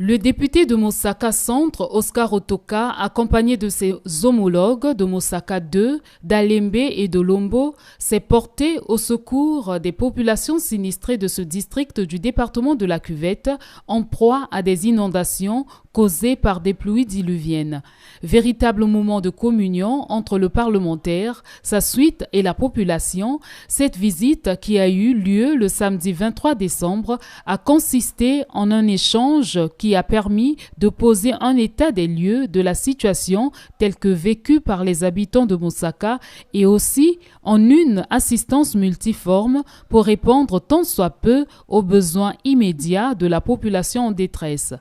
Le député de Mosaka Centre, Oscar Otoka, accompagné de ses homologues de Mosaka 2, d'Alembe et de Lombo, s'est porté au secours des populations sinistrées de ce district du département de la Cuvette, en proie à des inondations causées par des pluies diluviennes. Véritable moment de communion entre le parlementaire, sa suite et la population, cette visite qui a eu lieu le samedi 23 décembre a consisté en un échange qui a permis de poser un état des lieux de la situation telle que vécue par les habitants de Mosaka et aussi en une assistance multiforme pour répondre tant soit peu aux besoins immédiats de la population en détresse.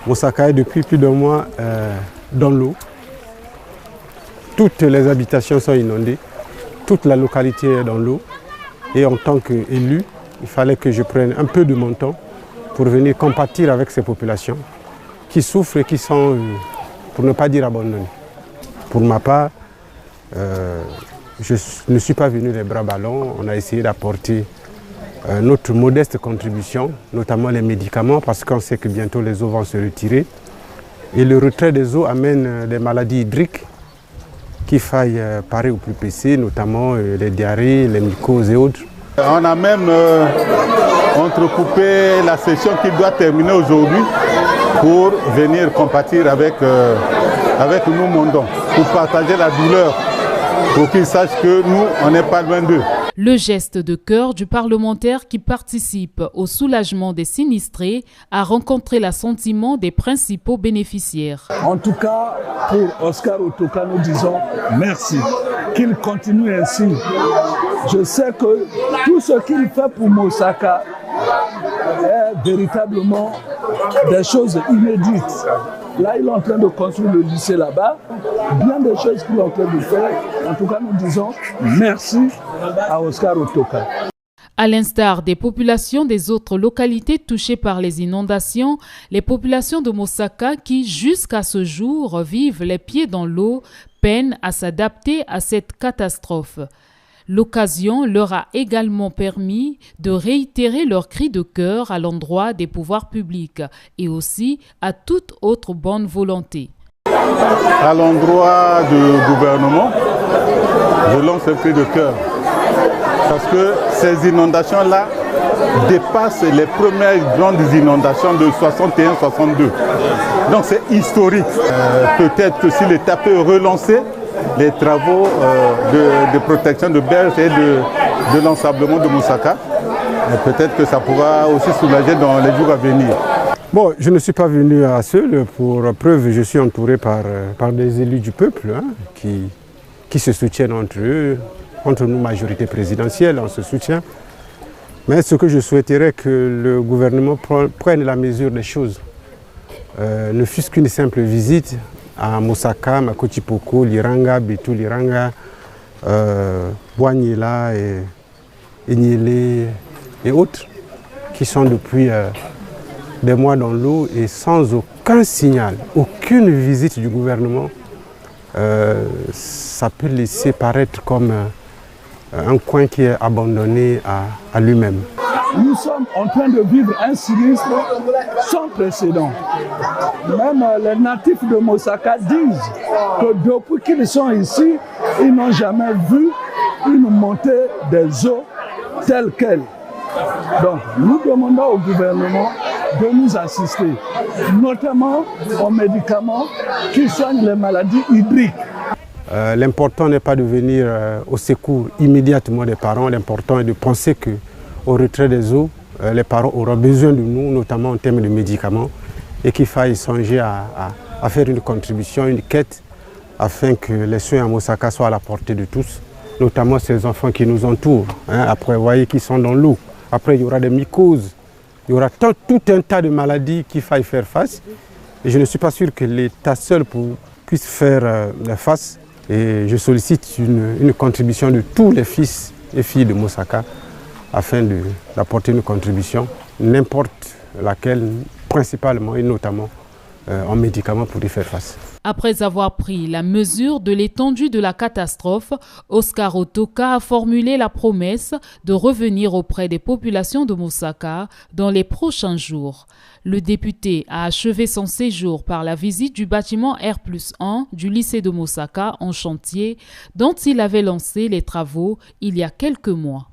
Mosaka est depuis plus d'un mois dans l'eau. Toutes les habitations sont inondées, toute la localité est dans l'eau. Et en tant qu'élu, il fallait que je prenne un peu de mon temps pour venir compatir avec ces populations qui souffrent et qui sont, pour ne pas dire abandonnées. Pour ma part, je ne suis pas venu les bras ballants. On a essayé d'apporter notre modeste contribution, notamment les médicaments, parce qu'on sait que bientôt les eaux vont se retirer. Et le retrait des eaux amène des maladies hydriques qu'il faille parer au plus pressé, notamment les diarrhées, les mycoses et autres. On a même entrecoupé la session qui doit terminer aujourd'hui pour venir compatir avec nous Mondons, pour partager la douleur, pour qu'ils sachent que nous, on n'est pas loin d'eux. Le geste de cœur du parlementaire qui participe au soulagement des sinistrés a rencontré l'assentiment des principaux bénéficiaires. En tout cas, pour Oscar Otoka, nous disons merci, qu'il continue ainsi. Je sais que tout ce qu'il fait pour Mosaka est véritablement des choses inédites. Là, il est en train de construire le lycée là-bas. Bien des choses qu'il est en train de faire. En tout cas, nous disons merci à Oscar Otoka. À l'instar des populations des autres localités touchées par les inondations, les populations de Mosaka qui, jusqu'à ce jour, vivent les pieds dans l'eau, peinent à s'adapter à cette catastrophe. L'occasion leur a également permis de réitérer leur cri de cœur à l'endroit des pouvoirs publics et aussi à toute autre bonne volonté. À l'endroit du gouvernement, je lance un cri de cœur parce que ces inondations-là dépassent les premières grandes inondations de 61-62. Donc c'est historique. Peut-être que si l'État peut relancer les travaux de protection de berges et de l'ensablement de Mosaka, peut-être que ça pourra aussi soulager dans les jours à venir. Bon, je ne suis pas venu à seul. Pour preuve, je suis entouré par des élus du peuple qui se soutiennent entre eux. Entre nous, majorité présidentielle, on se soutient. Mais ce que je souhaiterais que le gouvernement prenne la mesure des choses. Ne fût-ce qu'une simple visite à Mosaka, Makotipoko, Liranga, Betou Liranga, Boignela, Enyele et autres, qui sont depuis des mois dans l'eau et sans aucun signal, aucune visite du gouvernement, ça peut laisser paraître comme un coin qui est abandonné à lui-même. Nous sommes en train de vivre un sinistre sans précédent. Même les natifs de Mosaka disent que depuis qu'ils sont ici, ils n'ont jamais vu une montée des eaux telle qu'elle. Donc nous demandons au gouvernement de nous assister, notamment aux médicaments qui soignent les maladies hydriques. L'important n'est pas de venir au secours immédiatement des parents, l'important est de penser qu'au retrait des eaux, les parents auront besoin de nous, notamment en termes de médicaments, et qu'il faille songer à faire une contribution, une quête, afin que les soins à Mosaka soient à la portée de tous, notamment ces enfants qui nous entourent. Après, vous voyez qu'ils sont dans l'eau. Après, il y aura des mycoses, il y aura tout un tas de maladies qu'il faille faire face. Et je ne suis pas sûr que l'État seul puisse faire face. Et je sollicite une contribution de tous les fils et filles de Mosaka afin d'apporter une contribution, n'importe laquelle, principalement et notamment en médicaments pour y faire face. Après avoir pris la mesure de l'étendue de la catastrophe, Oscar Otoka a formulé la promesse de revenir auprès des populations de Mosaka dans les prochains jours. Le député a achevé son séjour par la visite du bâtiment R+1 du lycée de Mosaka en chantier, dont il avait lancé les travaux il y a quelques mois.